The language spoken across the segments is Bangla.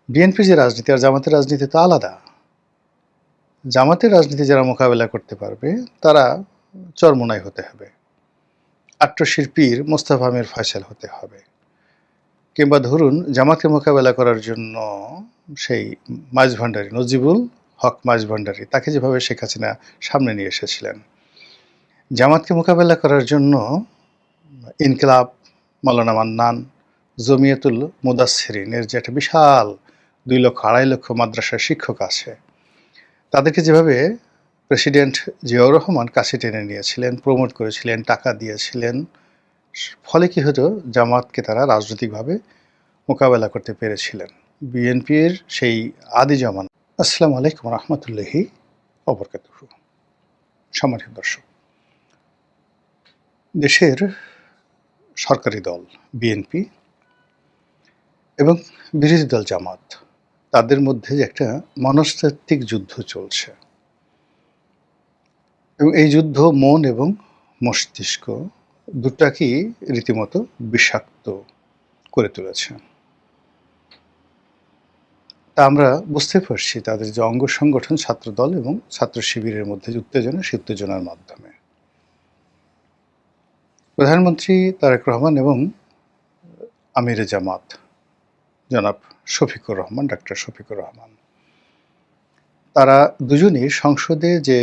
বিএনপির যে রাজনীতি আর জামাতের রাজনীতি তো আলাদা। জামাতের রাজনীতি যারা মোকাবেলা করতে পারবে তারা চরমোনাই হতে হবে। আট্টশির পীর মোস্তফা আমির ফয়সাল হতে হবে। কিংবা ধরুন জামাতকে মোকাবেলা করার জন্য সেই মাঝভান্ডারী নজিবুল হক মাঝভান্ডারী তাকে যেভাবে শেখ হাসিনা সামনে নিয়ে এসেছিলেন, জামাতকে মোকাবেলা করার জন্য ইনকিলাব, মাওলানা মান্নান, জমিয়তুল মুদাসসিরিনের যে একটা বিশাল ২ লক্ষ ২.৫ লক্ষ মাদ্রাসার শিক্ষক আছে, তাদেরকে যেভাবে প্রেসিডেন্ট জিয়াউর রহমান কাছে টেনে নিয়েছিলেন, প্রমোট করেছিলেন, টাকা দিয়েছিলেন, ফলে কি হতো, জামাতকে তারা রাজনৈতিকভাবে মোকাবেলা করতে পেরেছিলেন। বিএনপির সেই আদি জামানা। আসসালামু আলাইকুম রহমতুল্লাহি অবরকাতুহু। সম্মানিত দর্শক, দেশের সরকারি দল বিএনপি এবং বিরোধী দল জামাত, তাদের মধ্যে যে একটা মনস্তাত্ত্বিক যুদ্ধ চলছে এবং এই যুদ্ধ মন এবং মস্তিষ্ক দুটাকেই রীতিমতো বিষাক্ত করে তুলেছে। তা আমরা বুঝতে পারছি তাদের যে অঙ্গ সংগঠন ছাত্রদল এবং ছাত্র শিবিরের মধ্যে যে উত্তেজনা, সেই উত্তেজনার মাধ্যমে প্রধানমন্ত্রী তারেক রহমান এবং আমিরে জামাত জনাব শফিকুর রহমান, ডাক্তার শফিকুর রহমান, তারা দুজনই সংসদে যে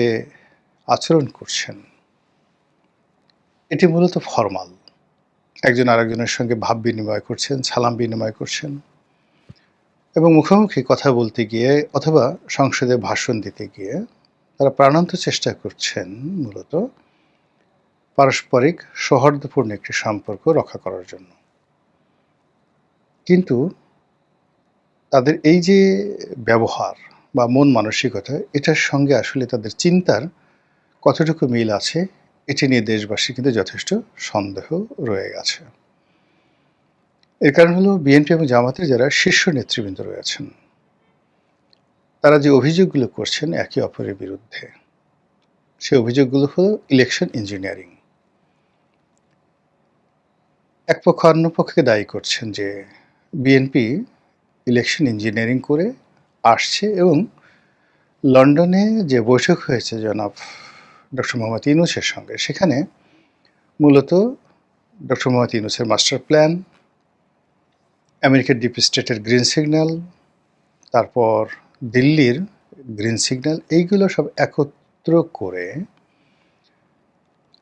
আচরণ করছেন এটি মূলত ফরমাল। একজন আরেকজনের সঙ্গে ভাব বিনিময় করছেন, সালাম বিনিময় করছেন এবং মুখোমুখি কথা বলতে গিয়ে অথবা সংসদে ভাষণ দিতে গিয়ে তারা প্রাণান্ত চেষ্টা করছেন মূলত পারস্পরিক সৌহার্দ্যপূর্ণ একটি সম্পর্ক রক্ষা করার জন্য। কিন্তু তাদের এই যে ব্যবহার বা মন মানসিকতা, এটার সঙ্গে আসলে তাদের চিন্তার কতটুকু মিল আছে এটি নিয়ে দেশবাসী কিন্তু যথেষ্ট সন্দেহ রয়ে গেছে। এর কারণ হলো বিএনপি এবং জামাতের যারা শীর্ষ নেতৃবৃন্দ রয়েছেন, তারা যে অভিযোগগুলো করছেন একে অপরের বিরুদ্ধে, সেই অভিযোগগুলো হলো ইলেকশন ইঞ্জিনিয়ারিং। এক পক্ষ অন্য পক্ষকে দায়ী করছেন যে বিএনপি ইলেকশন ইঞ্জিনিয়ারিং করে আসছে এবং লন্ডনে যে বৈঠক হয়েছে জনাব ডক্টর মোহাম্মদ ইউনূসের সঙ্গে, সেখানে মূলত ডক্টর মোহাম্মদ ইউনূসের মাস্টার প্ল্যান, আমেরিকার ডিপ স্টেটের গ্রিন সিগন্যাল, তারপর দিল্লির গ্রিন সিগন্যাল, এইগুলো সব একত্র করে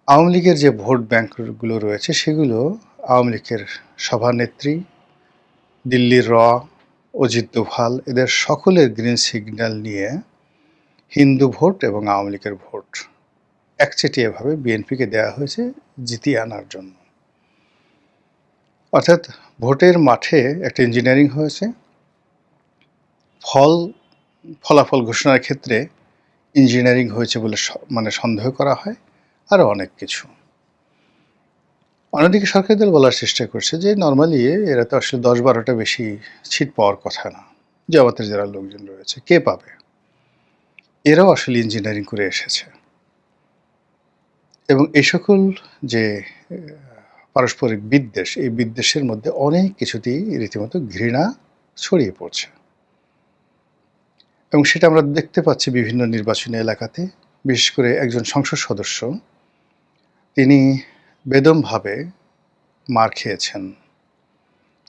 আওয়ামী লীগের যে ভোট ব্যাংকগুলো রয়েছে সেগুলো আওয়ামী লীগের সভানেত্রী, দিল্লির অজিত দোভাল, এদের সকলের গ্রিন সিগন্যাল নিয়ে হিন্দু ভোট এবং আওয়ামী লীগের ভোট একচেটিয়াভাবে বিএনপিকে দেওয়া হয়েছে জিতিয়ে আনার জন্য। অর্থাৎ ভোটের মাঠে একটা ইঞ্জিনিয়ারিং হয়েছে, ফলাফল ঘোষণার ক্ষেত্রে ইঞ্জিনিয়ারিং হয়েছে বলে সন্দেহ করা হয়, আরও অনেক কিছু। অন্যদিকে সরকারি দল বলার চেষ্টা করছে যে নর্মালি এরা তো আসলে 10-12টা বেশি সিট পাওয়ার কথা না, জামাতের যারা লোকজন রয়েছে কে পাবে, এরাও আসলে ইঞ্জিনিয়ারিং করে এসেছে। এবং এই সকল যে পারস্পরিক বিদ্বেষ, এই বিদ্বেষের মধ্যে অনেক কিছুতেই রীতিমতো ঘৃণা ছড়িয়ে পড়ছে এবং সেটা আমরা দেখতে পাচ্ছি বিভিন্ন নির্বাচনী এলাকাতে। বিশেষ করে একজন সংসদ সদস্য, তিনি বেদমভাবে মার খেয়েছেন,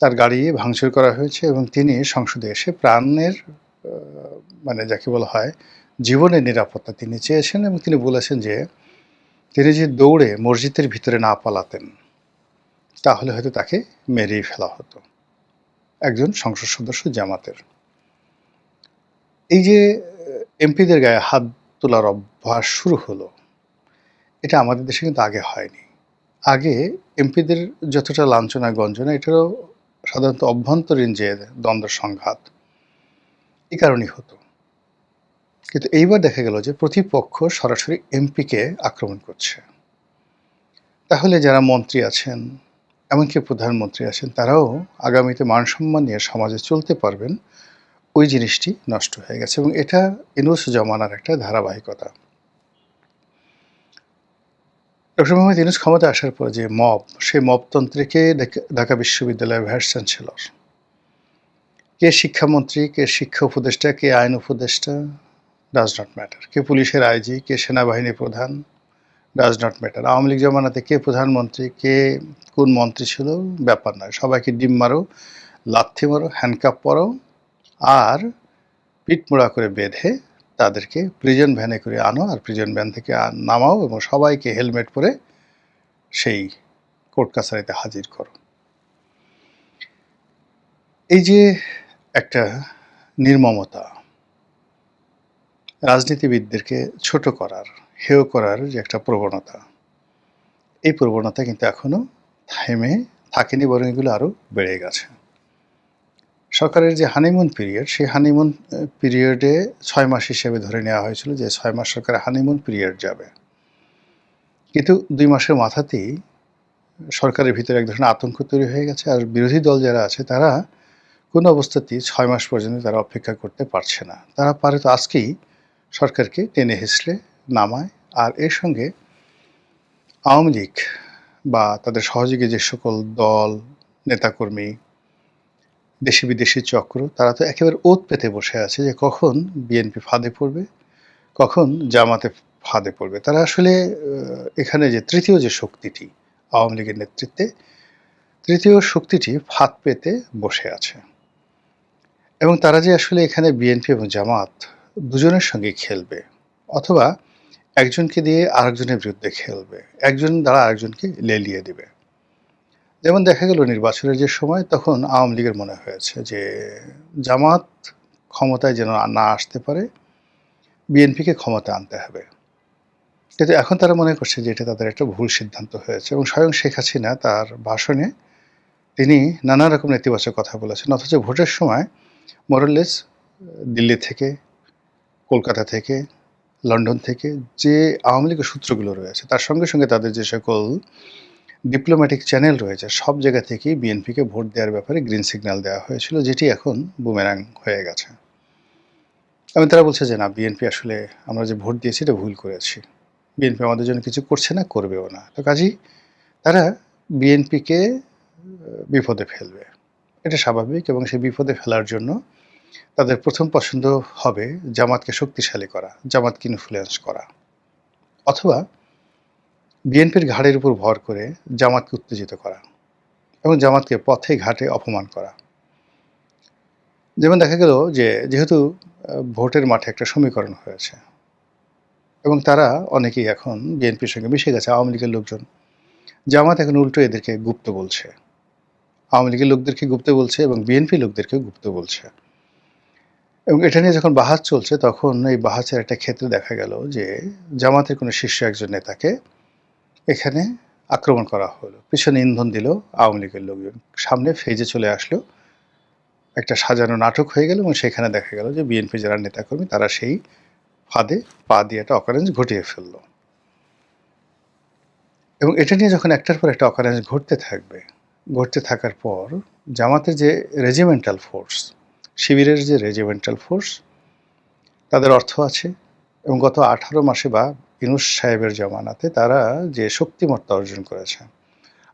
তার গাড়ি ভাঙচুর করা হয়েছে এবং তিনি সংসদে এসে প্রাণের যাকে বলা হয় জীবনের নিরাপত্তা তিনি চেয়েছেন এবং তিনি বলেছেন যে তিনি যে দৌড়ে মসজিদের ভিতরে না পালাতেন তাহলে হয়তো তাকে মেরেই ফেলা হতো। একজন সংসদ সদস্য জামাতের। এই যে এমপিদের গায়ে হাত তোলার অভ্যাস শুরু হলো, এটা আমাদের দেশে কিন্তু আগে হয়নি। আগে এমপিদের যতটা লাঞ্ছনা গঞ্জনা, এটারও সাধারণত অভ্যন্তরীণ যে দ্বন্দ্ব সংঘাত, এই কারণেই হতো। কিন্তু এইবার দেখা গেল যে প্রতিপক্ষ সরাসরি এমপিকে আক্রমণ করছে। তাহলে যারা মন্ত্রী আছেন, এমনকি প্রধানমন্ত্রী আছেন, তারাও আগামীতে মান সম্মান নিয়ে সমাজে চলতে পারবেন, ওই জিনিসটি নষ্ট হয়ে গেছে এবং এটা ইউনূস জমানার একটা ধারাবাহিকতা। ডক্টর মোহাম্মদ ইউনূস ক্ষমতা আসার পর যে সেই মবতন্ত্রকে ঢাকা বিশ্ববিদ্যালয়ের ভাইস চ্যান্সেলর, কে শিক্ষামন্ত্রী, কে শিক্ষা উপদেষ্টা, কে আইন উপদেষ্টা, ডাজ নট ম্যাটার। কে পুলিশের আইজি, কে সেনাবাহিনী প্রধান, does not matter. Awami League জমানাতে কে প্রধানমন্ত্রী, কে কোন মন্ত্রী ছিল, ব্যাপার নয়। সবাইকে ডিম মারো, লাথি মারো, হ্যান্ডকাপ পরাও, আর পিঠমোড়া করে বেঁধে তাদেরকে প্রিজন ভ্যানে করে আনো, আর প্রিজন ভ্যান থেকে নামাও এবং সবাইকে হেলমেট পরে সেই কোর্ট কাছারিতে হাজির করো। এই যে একটা নির্মমতা, রাজনীতিবিদদেরকে ছোট করার, হেয় করার যে একটা প্রবণতা, এই প্রবণতা কিন্তু এখনো থেমে থাকেনি, বরং এগুলো আরও বেড়ে গেছে। সরকারের যে হানিমুন পিরিয়ড, সেই হানিমুন পিরিয়ডে 6 মাস হিসেবে ধরে নেওয়া হয়েছিল যে 6 মাস সরকারের হানিমুন পিরিয়ড যাবে, কিন্তু 2 মাসের মাথাতেই সরকারের ভিতরে এক ধরনের আতঙ্ক তৈরি হয়ে গেছে। আর বিরোধী দল যারা আছে তারা কোনো অবস্থাতেই 6 মাস পর্যন্ত তারা অপেক্ষা করতে পারছে না। তারা পারে তো আজকেই সরকারকে টেনে হেঁচড়ে নামায়। আর এর সঙ্গে আওয়ামী লীগ বা তাদের সহযোগী যে সকল দল, নেতাকর্মী, দেশি বিদেশি চক্র, তারা তো একেবারে ওত পেতে বসে আছে যে কখন বিএনপি ফাঁদে পড়বে, কখন জামাতে ফাঁদে পড়বে। তারা আসলে এখানে যে তৃতীয় যে শক্তিটি আওয়ামী লীগের নেতৃত্বে, তৃতীয় শক্তিটি ফাঁদ পেতে বসে আছে। এবং তারা যে আসলে এখানে বিএনপি এবং জামাত দুজনের সঙ্গে খেলবে, অথবা একজনকে দিয়ে আরেকজনের বিরুদ্ধে খেলবে, একজন দ্বারা আরেকজনকে লেলিয়ে দেবে। যেমন দেখা গেল নির্বাচনের যে সময়, তখন আওয়ামী লীগের মনে হয়েছে যে জামাত ক্ষমতায় যেন না আসতে পারে, বিএনপিকে ক্ষমতা আনতে হবে। কিন্তু এখন তারা মনে করছে যে এটা তাদের একটা ভুল সিদ্ধান্ত হয়েছে। এবং স্বয়ং শেখ হাসিনা তার ভাষণে তিনি নানা রকম নেতিবাচক কথা বলেছেন, অথচ ভোটের সময় মোরালেস দিল্লি থেকে, কলকাতা থেকে, লন্ডন থেকে যে আওয়ামী লীগের সূত্রগুলো রয়েছে, তার সঙ্গে সঙ্গে তাদের যে সকল ডিপ্লোম্যাটিক চ্যানেল রয়েছে, সব জায়গা থেকেই বিএনপিকে ভোট দেওয়ার ব্যাপারে গ্রিন সিগন্যাল দেওয়া হয়েছিল, যেটি এখন বুমেরাং হয়ে গেছে। এবং তারা বলছে যে না, বিএনপি আসলে আমরা যে ভোট দিয়েছি এটা ভুল করেছি, বিএনপি আমাদের জন্য কিছু করছে না, করবেও না। তো কাজেই তারা বিএনপিকে বিপদে ফেলবে, এটা স্বাভাবিক। এবং সেই বিপদে ফেলার জন্য তাদের প্রথম পছন্দ হবে জামাতকে শক্তিশালী করা, জামাতকে ইনফ্লুয়েন্স করা, অথবা বিএনপির ঘাড়ের উপর ভর করে জামাতকে উত্তেজিত করা এবং জামাতকে পথে ঘাটে অপমান করা। যেমন দেখা গেল যে যেহেতু ভোটের মাঠে একটা সমীকরণ হয়েছে এবং তারা অনেকেই এখন বিএনপির সঙ্গে মিশে গেছে, আওয়ামী লীগের লোকজন, জামাত এখন উল্টো এদেরকে গুপ্ত বলছে, আওয়ামী লীগের লোকদেরকে গুপ্ত বলছে এবং বিএনপি লোকদেরকে গুপ্ত বলছে। এবং এটা নিয়ে যখন বাহাস চলছে, তখন এই বাহাসের একটা ক্ষেত্রে দেখা গেল যে জামাতের কোনো শীর্ষ একজন নেতাকে এখানে আক্রমণ করা হলো, পিছনে ইন্ধন দিল আওয়ামী লীগের লোকজন, সামনে ফেজে চলে আসলো, একটা সাজানো নাটক হয়ে গেল। এবং সেখানে দেখা গেল যে বিএনপি যারা নেতাকর্মী, তারা সেই ফাঁদে পা দিয়ে একটা অকারেন্স ঘটিয়ে ফেলল। এবং এটা নিয়ে যখন একটার পর একটা অকারেন্স ঘটতে থাকবে, ঘটতে থাকার পর জামাতের যে রেজিমেন্টাল ফোর্স, শিবিরের যে রেজিমেন্টাল ফোর্স, তাদের অর্থ আছে এবং গত 18 মাসে বা ইউনূস সাহেবের জমানাতে তারা যে শক্তিমত্তা অর্জন করেছে,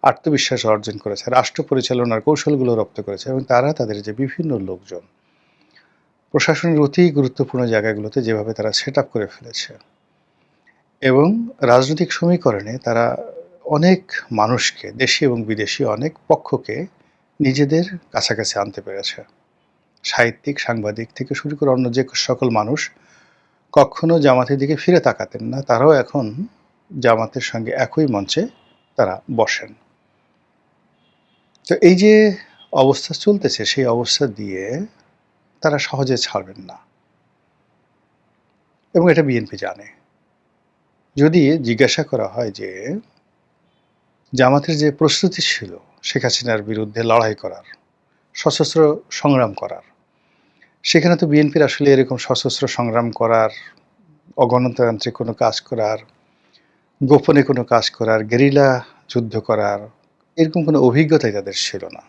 আত্মবিশ্বাস অর্জন করেছে, রাষ্ট্র পরিচালনার কৌশলগুলো রপ্ত করেছে, এবং তারা তাদের যে বিভিন্ন লোকজন প্রশাসনের অতি গুরুত্বপূর্ণ জায়গাগুলোতে যেভাবে তারা সেট আপ করে ফেলেছে, এবং রাজনৈতিক সমীকরণে তারা অনেক মানুষকে, দেশি এবং বিদেশি অনেক পক্ষকে নিজেদের কাছাকাছি আনতে পেরেছে। সাহিত্যিক, সাংবাদিক থেকে শুরু করে অন্য যে সকল মানুষ কখনো জামাতের দিকে ফিরে তাকাতেন না, তারাও এখন জামাতের সঙ্গে একই মঞ্চে তারা বসেন। তো এই যে অবস্থা চলতেছে, সেই অবস্থা দিয়ে তারা সহজে ছাড়বেন না, এবং এটা বিএনপি জানে। যদি জিজ্ঞাসা করা হয় যে জামাতের যে প্রস্তুতি ছিল শেখ হাসিনার বিরুদ্ধে লড়াই করার, সশস্ত্র সংগ্রাম করার, সেখানে তো বিএনপির আসলে এরকম সশস্ত্র সংগ্রাম করার, অগণতান্ত্রিক কোনো কাজ করার, গোপনে কোনো কাজ করার, গেরিলা যুদ্ধ করার এরকম কোনো অভিজ্ঞতাই তাদের ছিল না।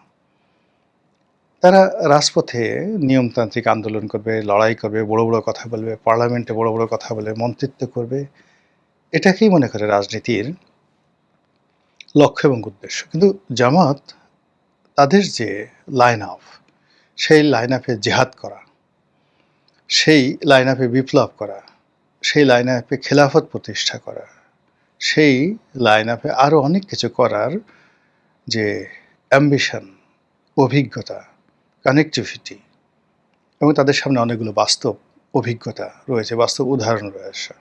তারা রাজপথে নিয়মতান্ত্রিক আন্দোলন করবে, লড়াই করবে, বড় বড় কথা বলবে, পার্লামেন্টে বড় বড় কথা বলবে, মন্ত্রিত্ব করবে, এটাকেই মনে করে রাজনীতির লক্ষ্য এবং উদ্দেশ্য। কিন্তু জামাত তাদের যে লাইন অফ, সেই লাইন আপে জেহাদ করা, সেই লাইন আপে বিপ্লব করা, সেই লাইন আপে খেলাফত প্রতিষ্ঠা করা, সেই লাইন আপে আরও অনেক কিছু করার যে অ্যাম্বিশন, অভিজ্ঞতা, কানেক্টিভিটি এবং তাদের সামনে অনেকগুলো বাস্তব অভিজ্ঞতা রয়েছে, বাস্তব উদাহরণ রয়েছে।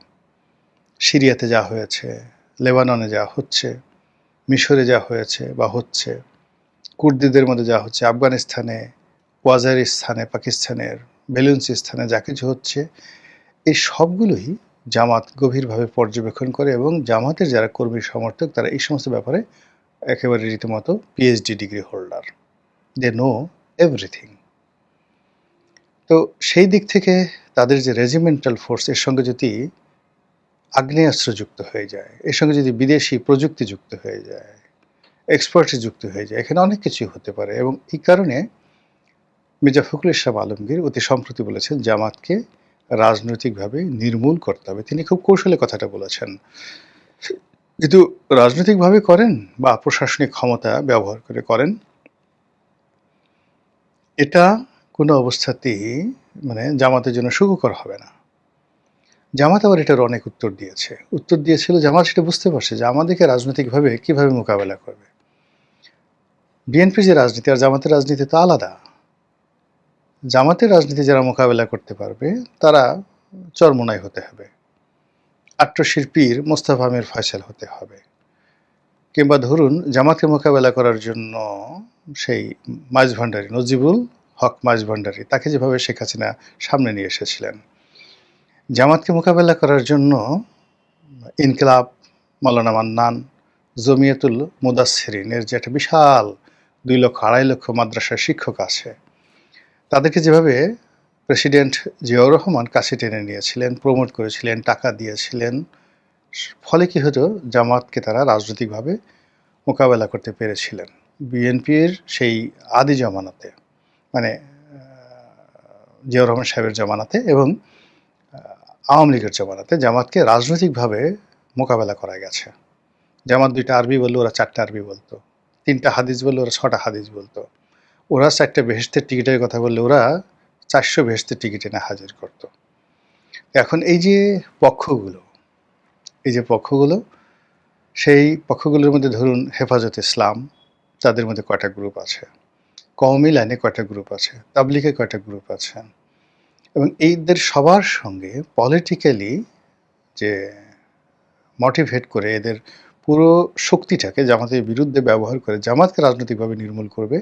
সিরিয়াতে যা হয়েছে, লেবাননে যা হচ্ছে, মিশরে যা হয়েছে বা হচ্ছে, কুর্দিদের মধ্যে যা হচ্ছে, আফগানিস্তানে, ওয়াজারিস্তানে, পাকিস্তানের বেলুচিস্তানে যা কিছু হচ্ছে, এই সবগুলোই জামাত গভীরভাবে পর্যবেক্ষণ করে এবং জামাতের যারা কর্মী সমর্থক তারা এই সমস্ত ব্যাপারে একেবারে রীতিমতো PhD degree holder, they know everything. তো সেই দিক থেকে তাদের যে রেজিমেন্টাল ফোর্স, এর সঙ্গে যদি আগ্নেয়াস্ত্র যুক্ত হয়ে যায়, এর সঙ্গে যদি বিদেশি প্রযুক্তি যুক্ত হয়ে যায়, এক্সপার্টি যুক্ত হয়ে যায়, এখানে অনেক কিছুই হতে পারে। এবং এই কারণে মির্জা ফখরুল ইসলাম আলমগীর অতি সম্প্রতি বলেছেন জামাতকে রাজনৈতিকভাবে নির্মূল করতে হবে। তিনি খুব কৌশলে কথাটা বলেছেন, কিন্তু রাজনৈতিকভাবে করেন বা প্রশাসনিক ক্ষমতা ব্যবহার করে করেন, এটা কোনো অবস্থাতেই জামাতের জন্য সুখকর হবে না। জামাত আবার এটার অনেক উত্তর দিয়েছে। উত্তর দিয়েছিল, জামাত সেটা বুঝতে পারছে যে আমাদেরকে রাজনৈতিকভাবে কিভাবে মোকাবেলা করবে। বিএনপির যে রাজনীতি আর জামাতের রাজনীতি তো আলাদা। জামাতের রাজনীতি যারা মোকাবেলা করতে পারবে তারা চরমোনাই হতে হবে, আট্টশিল্পীর মোস্তফা আমির ফয়সাল হতে হবে, কিংবা ধরুন জামাতকে মোকাবেলা করার জন্য সেই মাঝভান্ডারী নজিবুল হক মাঝভান্ডারী, তাকে যেভাবে শেখ হাসিনা সামনে নিয়ে এসেছিলেন, জামাতকে মোকাবেলা করার জন্য ইনকিলাব, মাওলানা মান্নান, জমিয়তুল মুদাসসিরিনের যে একটা বিশাল 2 লক্ষ 2.5 লক্ষ মাদ্রাসার শিক্ষক আছে, তাদেরকে যেভাবে প্রেসিডেন্ট জিয়াউর রহমান কাছে টেনে নিয়েছিলেন, প্রমোট করেছিলেন, টাকা দিয়েছিলেন, ফলে কি হতো, জামাতকে তারা রাজনৈতিকভাবে মোকাবেলা করতে পেরেছিলেন। বিএনপির সেই আদি জমানাতে, জিয়াউর রহমান সাহেবের জমানাতে এবং আওয়ামী লীগের জমানাতে জামাতকে রাজনৈতিকভাবে মোকাবেলা করা গেছে। জামাত 2টা আরবি বললে ওরা 4টা আরবি বলতো, 3টা হাদিস বললে ওরা 6টা হাদিস বলতো, ওরা 4টা বেহেশতের টিকিটের কথা বললে ওরা 400 বেহেশতের টিকিট এনে হাজির করত। এখন এই যে পক্ষগুলো, সেই পক্ষগুলোর মধ্যে ধরুন হেফাজত ইসলাম, তাদের মধ্যে কয়টা গ্রুপ আছে, কওমি লাইনে কয়টা গ্রুপ আছে, তাবলিগে কয়টা গ্রুপ আছে, এবং এইদের সবার সঙ্গে পলিটিক্যালি যে মোটিভেট করে এদের পুরো শক্তিটাকে জামাতের বিরুদ্ধে ব্যবহার করে জামাতকে রাজনৈতিকভাবে নির্মূল করবে,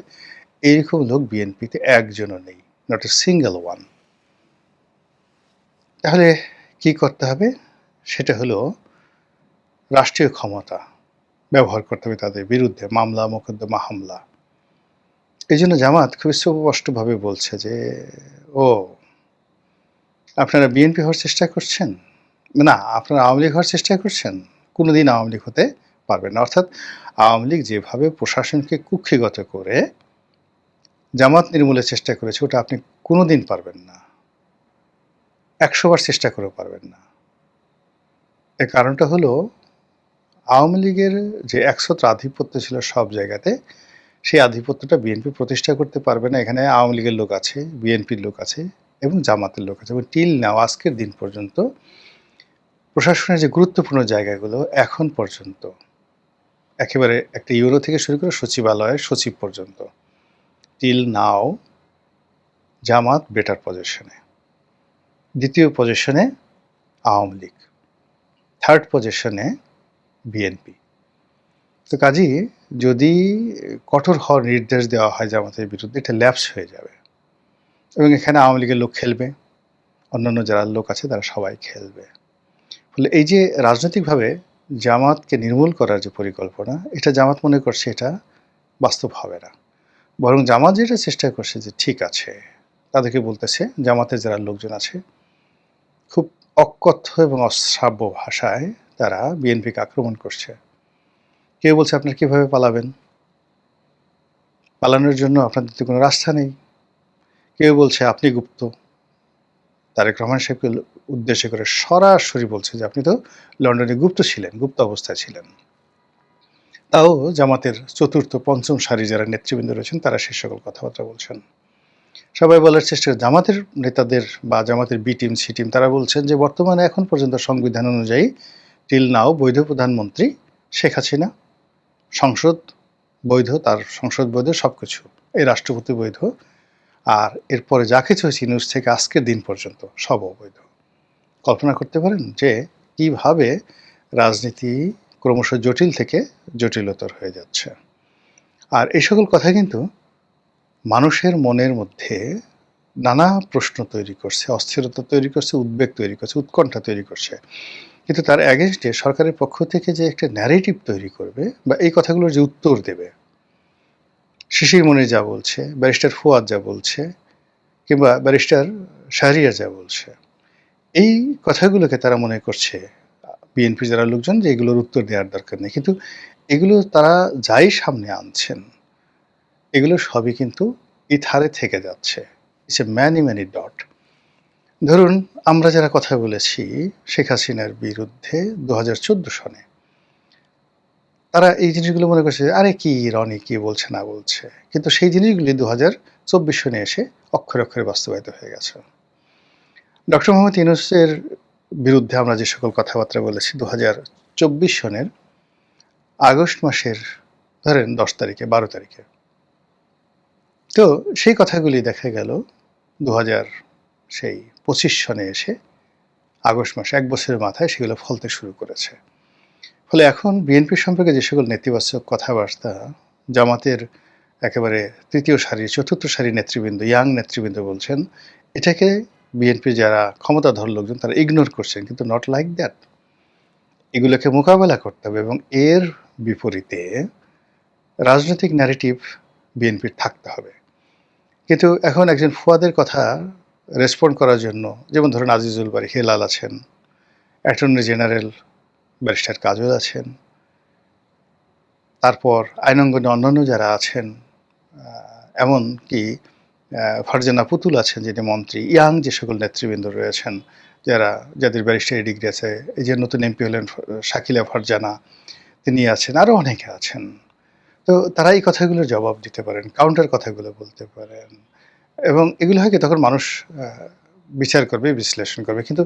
এইরকম লোক বিএনপিতে একজনও নেই, নট এ সিঙ্গেল ওয়ান। তাহলে কি করতে হবে? সেটা হলো রাষ্ট্রীয় ক্ষমতা ব্যবহার করতে হবে তাদের বিরুদ্ধে, মামলা, মোকদ্দমা, হামলা। এই জন্য জামাত খুব স্পষ্টভাবে বলছে যে আপনারা বিএনপি হওয়ার চেষ্টা করছেন, না আপনারা আওয়ামী লীগ হওয়ার চেষ্টা করছেন, কোনোদিন আওয়ামী লীগ হতে পারবেন না। অর্থাৎ আওয়ামী লীগ যেভাবে প্রশাসনকে কুক্ষিগত করে জামাত নির্মূলের চেষ্টা করেছে, ওটা আপনি কোনোদিন পারবেন না, 100 বার চেষ্টা করেও পারবেন না। এর কারণটা হলো আওয়ামী লীগের যে একছত্র আধিপত্য ছিল সব জায়গাতে, সেই আধিপত্যটা বিএনপি প্রতিষ্ঠা করতে পারবে না। এখানে আওয়ামী লীগের লোক আছে, বিএনপির লোক আছে এবং জামাতের লোক আছে, এবং টিল নাও আজকের দিন পর্যন্ত প্রশাসনের যে গুরুত্বপূর্ণ জায়গাগুলো এখন পর্যন্ত, একেবারে একটা ইউরো থেকে শুরু করে সচিবালয়ের সচিব পর্যন্ত, টিল নাও জামাত বেটার পজিশনে, দ্বিতীয় পজিশনে আওয়ামী লীগ, থার্ড পজিশনে বিএনপি। তো কাজেই যদি কঠোর হওয়ার নির্দেশ দেওয়া হয় জামাতের বিরুদ্ধে, এটা ল্যাপস হয়ে যাবে এবং এখানে আওয়ামী লীগের লোক খেলবে, অন্যান্য যারা লোক আছে তারা সবাই খেলবে। ফলে এই যে রাজনৈতিকভাবে জামাতকে নির্মূল করার যে পরিকল্পনা, এটা জামাত মনে করছে এটা বাস্তব হবে না। বরং জামাত যেটা চেষ্টা করছে যে ঠিক আছে, তাদেরকে বলতেছে, জামাতের যারা লোকজন আছে খুব অকথ্য এবং অশ্রাব্য ভাষায় তারা বিএনপিকে আক্রমণ করছে। কেউ বলছে আপনারা কীভাবে পালাবেন, পালানোর জন্য আপনাদের তো কোনো রাস্তা নেই। কেউ বলছে আপনি গুপ্ত, তারেক রহমান সাহেবকে উদ্দেশ্য করে সরাসরি বলছে যে আপনি তো লন্ডনে গুপ্ত ছিলেন, গুপ্ত অবস্থায় ছিলেন। তাও জামাতের চতুর্থ পঞ্চম সারি যারা নেতৃবৃন্দ রয়েছেন তারা সে সকল কথাবার্তা বলছেন। সবাই বলার চেষ্টা করে জামাতের নেতাদের বা জামাতের বি টিম, সি টিম তারা বলছেন যে বর্তমানে এখন পর্যন্ত সংবিধান অনুযায়ী টিল নাও বৈধ প্রধানমন্ত্রী শেখ হাসিনা। সংসদ বৈধ, তার সংসদ বৈধ, সবকিছু। এই রাষ্ট্রপতি বৈধ। আর এরপরে যা কিছু হয়েছে নিউজ থেকে আজকের দিন পর্যন্ত সব অবৈধ। কল্পনা করতে পারেন যে কিভাবে রাজনীতি ক্রমশ জটিল থেকে জটিলতর হয়ে যাচ্ছে। আর এই সকল কথা কিন্তু মানুষের মনের মধ্যে নানা প্রশ্ন তৈরি করছে, অস্থিরতা তৈরি করছে, উদ্বেগ তৈরি করছে, উৎকণ্ঠা তৈরি করছে। কিন্তু তার এগেইনস্টে সরকারের পক্ষ থেকে যে একটা ন্যারেটিভ তৈরি করবে বা এই কথাগুলোর যে উত্তর দেবে, শিশির মনির যা বলছে, ব্যারিস্টার ফুয়াদ যা বলছে, কিংবা ব্যারিস্টার শাহরিয়ার যা বলছে, এই কথাগুলোকে তারা মনে করছে বিএনপি যারা লোকজন যে এগুলোর উত্তর দেওয়ার দরকার নেই। কিন্তু এগুলো তারা যাই সামনে আনছেন, এগুলো সবই কিন্তু ইথারে থেকে যাচ্ছে। It's a many many dot. ধরুন আমরা যারা কথা বলেছি শেখ হাসিনার বিরুদ্ধে 2014 সনে, তারা এই জিনিসগুলো মনে করছে আরে কি রনি কি বলছে না বলছে, কিন্তু সেই জিনিসগুলি 2024 সনে এসে অক্ষরে অক্ষরে বাস্তবায়িত হয়ে গেছে। ডক্টর মোহাম্মদ ইউনূসের বিরুদ্ধে আমরা যে সকল কথাবার্তা বলেছি 2024 সনের আগস্ট মাসের ধরেন 10 তারিখে 12 তারিখে, তো সেই কথাগুলি দেখা গেল 2025 সনে এসে আগস্ট মাসে 1 বছরের মাথায় সেগুলো ফলতে শুরু করেছে। ফলে এখন বিএনপি সম্পর্কে যে সকল নেতিবাচক কথাবার্তা জামাতের একেবারে তৃতীয় সারি, চতুর্থ সারি নেতৃবৃন্দ, ইয়াং নেতৃবৃন্দ বলছেন, এটাকে বিএনপি যারা ক্ষমতাধর লোকজন তারা ইগনোর করছেন, কিন্তু নট লাইক দ্যাট। এগুলোকে মোকাবেলা করতে হবে এবং এর বিপরীতে রাজনৈতিক ন্যারেটিভ বিএনপির থাকতে হবে। কিন্তু এখন একজন ফুয়াদের কথা রেসপন্ড করার জন্য, যেমন ধরুন আজিজুল বারী হেলাল আছেন, অ্যাটর্নি জেনারেল ব্যারিস্টার কাজল আছেন, তারপর আইনাঙ্গনে অন্যান্য যারা আছেন, এমনকি ফারজানা পুতুল আছেন যিনি মন্ত্রী, ইয়াং যে সকল নেতৃবৃন্দ রয়েছেন যাদের ব্যারিস্টারি ডিগ্রি আছে, এই যে নতুন এমপি হলেন শাকিলা ফারজানা, তিনি আছেন, আরও অনেকে আছেন। তো তারা এই কথাগুলোর জবাব দিতে পারেন, কাউন্টার কথাগুলো বলতে পারেন, এবং এগুলো হয় কি তখন মানুষ বিচার করবে, বিশ্লেষণ করবে। কিন্তু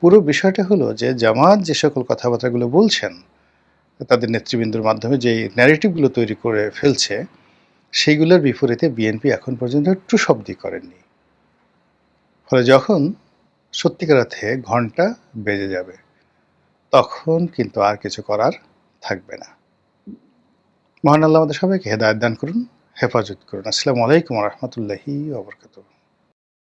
পুরো বিষয়টা হলো যে জামাত যে সকল কথাবার্তাগুলো বলছেন তাদের নেতৃবৃন্দর মাধ্যমে যে ন্যারেটিভগুলো তৈরি করে ফেলছে, সেইগুলোর বিপরীতে বিএনপি এখন পর্যন্ত টু শব্দই করেননি। ফলে যখন সত্যিকার অর্থে ঘন্টা বেজে যাবে তখন কিন্তু আর কিছু করার থাকবে না। মহান আল্লাহ আমাদের সবাইকে হেদায়েত দান করুন, হেফাজত করুন। আসসালামু আলাইকুম ওয়া রাহমাতুল্লাহি ওয়া বারাকাতুহু।